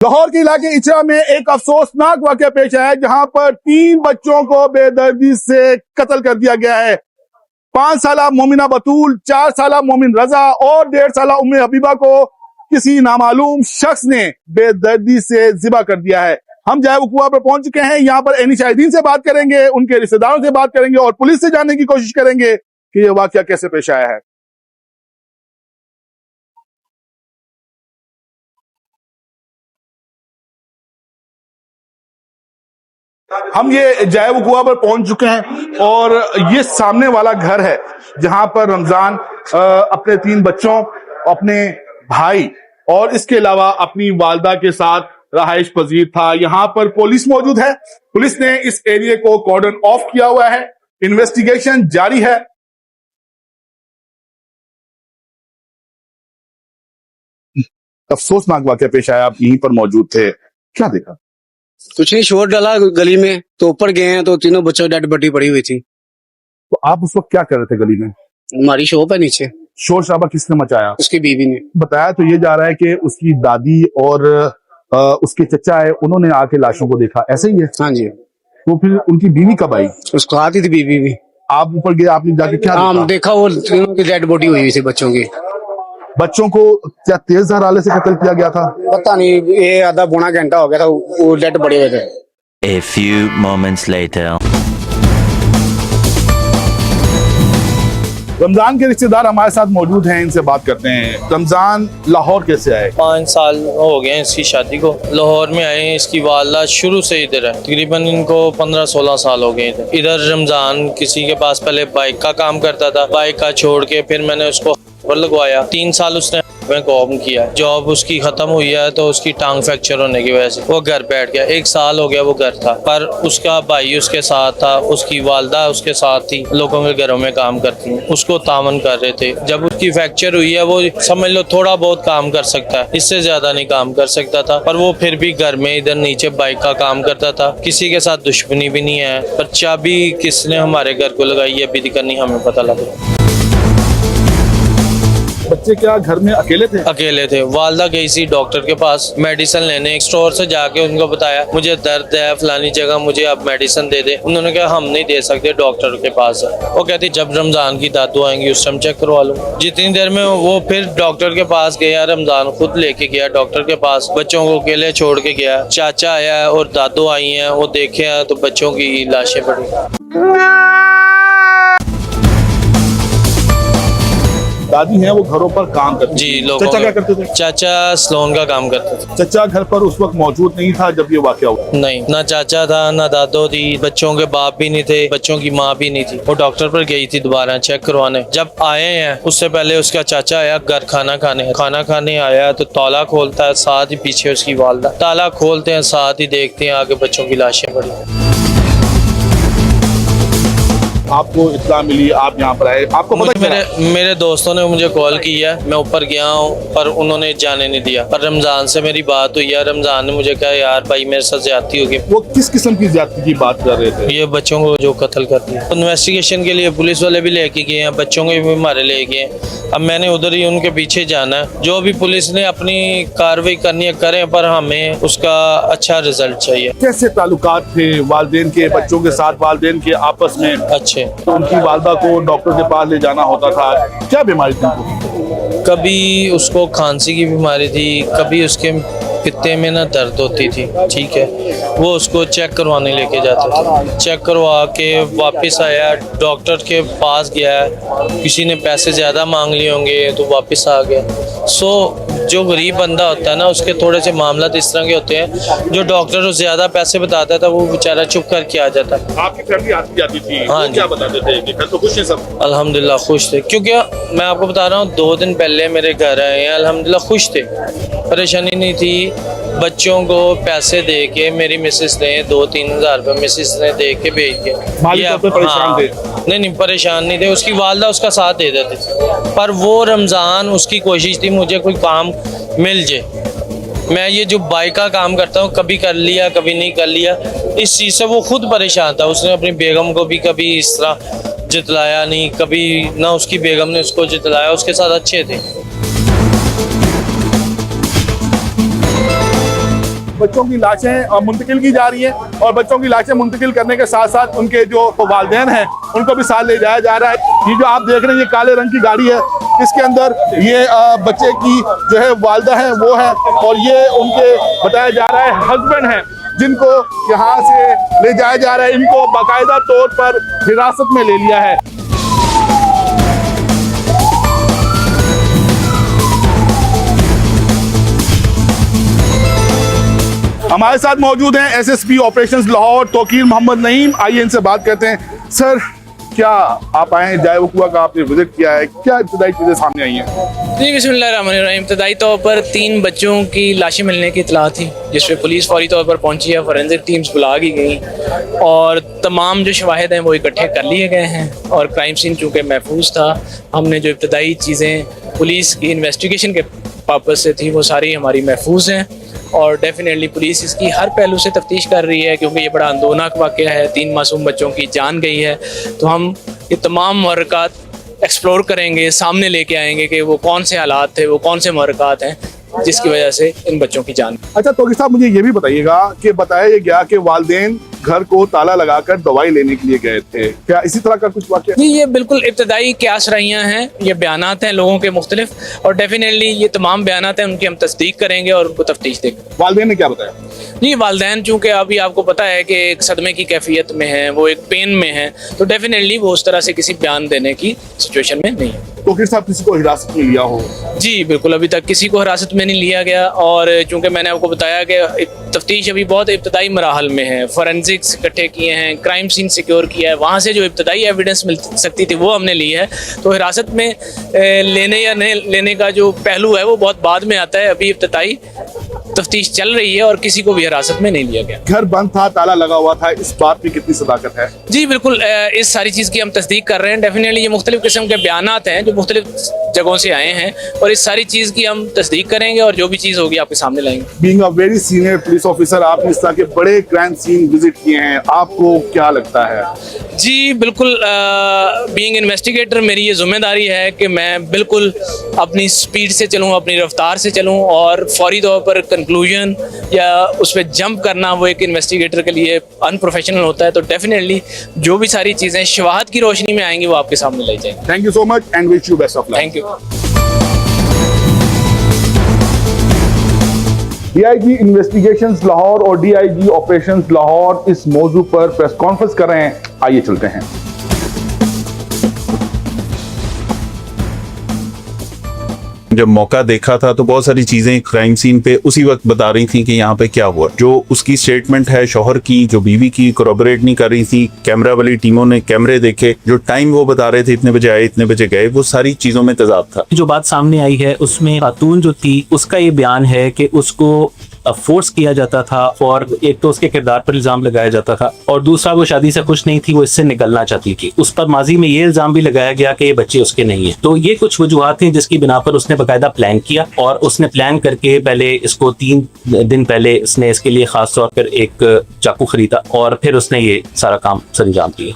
लाहौर के इलाके इचरा में एक अफसोसनाक वाकया पेश आया है, जहां पर 3 बच्चों को बेदर्दी से कत्ल कर दिया गया है। 5 साला मोमिना बतूल, 4 साला मोमिन रजा और 1.5 साला उम्मे हबीबा को किसी नामालूम शख्स ने बेदर्दी से जिबा कर दिया है। हम जाए वकुआ पर पहुंच चुके हैं। यहाँ पर एनी शाहिदीन से बात करेंगे, उनके रिश्तेदारों से बात करेंगे और पुलिस से जानने की कोशिश करेंगे कि यह वाकया कैसे पेश आया है। हम ये जाए वकुआ पर पहुंच चुके हैं और ये सामने वाला घर है जहां पर रमजान अपने 3 बच्चों, अपने भाई और इसके अलावा अपनी वालदा के साथ रहाइश पजीर था। यहाँ पर पुलिस मौजूद है। पुलिस ने इस एरिया को कॉर्डन ऑफ किया हुआ है। इन्वेस्टिगेशन जारी है। अफसोसनाक वाकया पेश आया। आप यहीं पर मौजूद थे, क्या देखा? कुछ नहीं, शोर डाला गली में तो ऊपर गए हैं तो तीनों बच्चों की डेड बॉडी पड़ी हुई थी। तो आप उस वक्त क्या कर रहे थे गली में? हमारी शॉप है नीचे। शोर शराबा किसने मचाया? उसकी बीवी ने बताया तो ये जा रहा है कि उसकी दादी और उसके चचा है, उन्होंने आके लाशों को देखा, ऐसे ही है? हाँ जी। तो फिर उनकी बीवी कब आई? उसको आती थी बीवी भी। आप ऊपर गए, आपने जाके क्या हाँ देखा, वो तीनों की डेड बॉडी हुई थी बच्चों की। बच्चों को क्या तेज धार आले से कत्ल किया गया था? पता नहीं, ये आधा पौना घंटा हो गया था, वो डेड पड़े हुए थे। A few moments later. Ramzan के रिश्तेदार हमारे साथ मौजूद हैं, इनसे बात करते हैं। रमजान लाहौर कैसे आए? 5 साल हो गए इसकी शादी को। लाहौर में आए, इसकी वालदा शुरू से इधर है। तकरीबन इनको 15-16 साल हो गए इधर। इधर रमजान किसी के पास पहले बाइक का काम करता था। बाइक का छोड़ के फिर मैंने उसको लगवाया। 3 साल उसने काम किया। जॉब उसकी खत्म हुई है तो उसकी टांग फ्रैक्चर होने की वजह से वो घर बैठ गया। 1 साल हो गया वो घर था, पर उसका भाई उसके साथ था, उसकी वालदा उसके साथ थी, लोगों के घरों में काम करती है, उसको तामन कर रहे थे। जब उसकी फ्रैक्चर हुई है, वो समझ लो थोड़ा बहुत काम कर सकता है, इससे ज्यादा नहीं काम कर सकता था, पर वो फिर भी घर में इधर नीचे बाइक का काम करता था। किसी के साथ दुश्मनी भी नहीं है, पर चाबी किसने हमारे घर को लगाई है अभी तक नहीं हमें पता लग रहा। बच्चे क्या घर में अकेले थे? अकेले थे। वालदा गई सी डॉक्टर के पास मेडिसिन लेने। एक स्टोर से जाके उनको बताया मुझे दर्द है फलानी जगह, मुझे आप मेडिसिन दे दे। उन्होंने कहा हम नहीं दे सकते, डॉक्टर के पास है। वो कहती जब रमजान की दादू आएंगी उस टाइम चेक करवा लो। जितनी देर में वो फिर डॉक्टर के पास गया, रमजान खुद लेके गया डॉक्टर के पास, बच्चों को अकेले छोड़ के गया। चाचा आया है और दादू आई है, वो देखे हैं तो बच्चों की लाशें पड़ी। दादी हैं, वो घरों पर काम करती जी, थी। लोगों चचा क्या करते थे? चाचा सलोन का काम करते थे। चचा घर पर उस वक्त मौजूद नहीं था जब ये वाकया हुआ? नहीं, ना चाचा था ना दादो थी, बच्चों के बाप भी नहीं थे, बच्चों की माँ भी नहीं थी। वो डॉक्टर पर गई थी दोबारा चेक करवाने। जब आए हैं उससे पहले उसका चाचा आया घर खाना खाने आया तो ताला खोलता है, साथ ही पीछे उसकी वालदा। ताला खोलते हैं, साथ ही देखते हैं आगे बच्चों की लाशें पड़ी। आपको इत्तला मिली, आप यहाँ पर आए, आपको पता मेरे दोस्तों ने मुझे कॉल की है, मैं ऊपर गया हूँ पर उन्होंने जाने नहीं दिया। पर रमजान से मेरी बात हुई है, रमजान ने मुझे कहा यार भाई मेरे साथ ज्यादती होगी। वो किस किस्म की ज्यादती की बात कर रहे थे? ये बच्चों को जो कत्ल कर दिया। इन्वेस्टिगेशन के लिए पुलिस वाले भी लेके गए हैं, बच्चों को भी हमारे ले गए हैं। अब मैंने उधर ही उनके पीछे जाना है। जो भी पुलिस ने अपनी कार्रवाई करनी है करें, पर हमें उसका अच्छा रिजल्ट चाहिए। कैसे ताल्लुकात थे वालिदैन के बच्चों के साथ, वालिदैन के आपस में? अच्छे। तो उनकी वालदा को डॉक्टर के पास ले जाना होता था। क्या बीमारी थी उनको? कभी उसको खांसी की बीमारी थी, कभी उसके पित्ते में ना दर्द होती थी, ठीक है। वो उसको चेक करवाने लेके जाते थे। चेक करवा के वापस आया, डॉक्टर के पास गया, किसी ने पैसे ज़्यादा मांग लिए होंगे तो वापस आ गया। सो जो गरीब बंदा होता है ना, उसके थोड़े से मामला इस तरह के होते हैं, जो डॉक्टर को ज़्यादा पैसे बताता था वो बेचारा चुप करके आ जाता। आपकी फैमिली आती जाती थी? हाँ क्या बताते थे कि घर तो खुश है सब? अल्हम्दुलिल्लाह खुश थे, क्योंकि मैं आपको बता रहा हूँ 2 दिन पहले मेरे घर आए हैं, अल्हम्दुलिल्लाह खुश थे, परेशानी नहीं थी। बच्चों को पैसे दे के मेरी मिसेस ने 2-3 हज़ार रुपये मिसेस ने दे के भेज दिए। परेशान थे? नहीं परेशान नहीं थे। उसकी वालदा उसका साथ दे देती थी, पर वो रमज़ान उसकी कोशिश थी मुझे कोई काम मिल जाए। मैं ये जो बाइक का काम करता हूँ, कभी कर लिया कभी नहीं कर लिया, इस चीज़ से वो खुद परेशान था। उसने अपनी बेगम को भी कभी इस तरह जितलाया नहीं, कभी ना उसकी बेगम ने उसको जितलाया, उसके साथ अच्छे थे। बच्चों की लाशें मुंतकिल की जा रही हैं और बच्चों की लाशें मुंतकिल करने के साथ साथ उनके जो वालिदैन हैं उनको भी साथ ले जाया जा रहा है। ये जो आप देख रहे हैं ये काले रंग की गाड़ी है, इसके अंदर ये बच्चे की जो है वालदा है वो है और ये उनके बताया जा रहा है हस्बैंड है जिनको यहाँ से ले जाया जा रहा है। इनको बाकायदा तौर पर हिरासत में ले लिया है। हमारे साथ मौजूद हैं एसएसपी ऑपरेशंस लाहौर तौकीर मोहम्मद नईम। आइए इनसे बात करते हैं। सर, क्या आप आए हैं, जाए वकुआ का आपने विजिट किया है, क्या इब्तदाई चीज़ें सामने आई हैं? जी बिस्मिल्लाहिर्रहमानिर्रहीम। इब्तदाई तौर पर 3 बच्चों की लाशें मिलने की इतला थी जिसमें पुलिस फौरी तौर पर पहुंची है, फॉरेंसिक टीम्स बुला की गई और तमाम जो शवाहिद हैं वो इकट्ठे कर लिए गए हैं और क्राइम सीन चूँकि महफूज था, हमने जो इब्तदाई चीज़ें पुलिस की इन्वेस्टिगेशन के पर्पज़ से थी वो सारी हमारी महफूज हैं और डेफिनेटली पुलिस इसकी हर पहलू से तफ्तीश कर रही है क्योंकि ये बड़ा अंदोनाक वाक़या है। 3 मासूम बच्चों की जान गई है, तो हम ये तमाम मुहर्रकात एक्सप्लोर करेंगे, सामने लेके आएंगे कि वो कौन से हालात थे, वो कौन से मुहर्रकात हैं जिसकी वजह से इन बच्चों की जान। अच्छा तौकीर साहब, मुझे ये भी बताइएगा कि बताया गया कि वालिदैन घर को ताला लगाकर दवाई लेने के लिए गए थे, क्या इसी तरह का कुछ वाक़या? जी, ये बिल्कुल इब्तदाई क्यास रहियाँ हैं, ये बयानात हैं लोगों के मुख्तलिफ और डेफिनेटली ये तमाम बयानात हैं उनकी हम तस्दीक करेंगे और उनको तफ्तीश देंगे। वालिदैन ने क्या बताया? जी, वालिदैन चूँकि अभी आपको पता है कि एक सदमे की कैफियत में है, वो एक पेन में है, तो डेफिनेटली वो उस तरह से किसी बयान देने की सिचुएशन में नहीं है। तौकीर साहब, किसी को हिरासत में लिया हो? जी बिल्कुल, अभी तक किसी को हिरासत में नहीं लिया गया और चूँकि मैंने आपको बताया कि तफ्तीश अभी बहुत इब्तदाई मराहल में है, फॉरेंसिक्स इकट्ठे किए हैं, क्राइम सीन सिक्योर किया है, वहाँ से जो इब्तदाई एविडेंस मिल सकती थी वो हमने ली है। तो हिरासत में लेने या नहीं लेने का जो पहलू है वो बहुत बाद में आता है, अभी इब्तदाई तफ्तीश चल रही है और किसी को भी हिरासत में नहीं लिया गया। घर बंद था, ताला लगा हुआ था, इस बात की कितनी सदाकत है? जी बिल्कुल, इस सारी चीज़ की हम तस्दीक कर रहे हैं। डेफिनेटली ये मुख्तलिफ किस्म के बयानात हैं जो मुख्तलिफ जगहों से आए हैं और इस सारी चीज़ की हम तस्दीक करेंगे और जो भी चीज़ होगी आपके सामने लाएंगे। Being a very senior police officer, आपने इस तरह के बड़े क्राइम सीन विजिट किए हैं, आपको क्या लगता है? जी बिल्कुल, बीइंग इन्वेस्टिगेटर मेरी ये जिम्मेदारी है कि मैं बिल्कुल अपनी स्पीड से चलूँ, अपनी रफ्तार से चलूँ और फौरी तौर पर कंक्लूजन या उस पर जंप करना वो एक इन्वेस्टिगेटर के लिए अनप्रोफेशनल होता है। तो डेफिनेटली जो भी सारी चीज़ें शवाहद की रोशनी में आएंगी वो आपके सामने लाई जाएंगी। Thank you so much and wish you best of luck. Thank you. DIG investigations Lahore और डीआईजी ऑपरेशंस लाहौर इस मौजू पर प्रेस कॉन्फ्रेंस कर रहे हैं। आइए चलते हैं। जब मौका देखा था तो बहुत सारी चीजें क्राइम सीन पे उसी वक्त बता रही थी कि यहाँ पे क्या हुआ। जो उसकी स्टेटमेंट है शौहर की, जो बीवी की, कोरोबरेट नहीं कर रही थी। कैमरा वाली टीमों ने कैमरे देखे, जो टाइम वो बता रहे थे इतने बजे आए इतने बजे गए, वो सारी चीजों में तजाद था। जो बात सामने आई है उसमें खातून जो थी उसका ये बयान है कि उसको फोर्स किया जाता था और एक तो उसके किरदार पर इल्जाम लगाया जाता था और दूसरा वो शादी से खुश नहीं थी, वो इससे निकलना चाहती थी। उस पर माजी में ये इल्जाम भी लगाया गया कि ये बच्चे उसके नहीं है। तो ये कुछ वजूहात हैं जिसकी बिना पर उसने बाकायदा प्लान किया और उसने प्लान करके पहले इसको 3 दिन पहले उसने इसके लिए खास तौर पर एक चाकू खरीदा और फिर उसने ये सारा काम सर अंजाम दिया।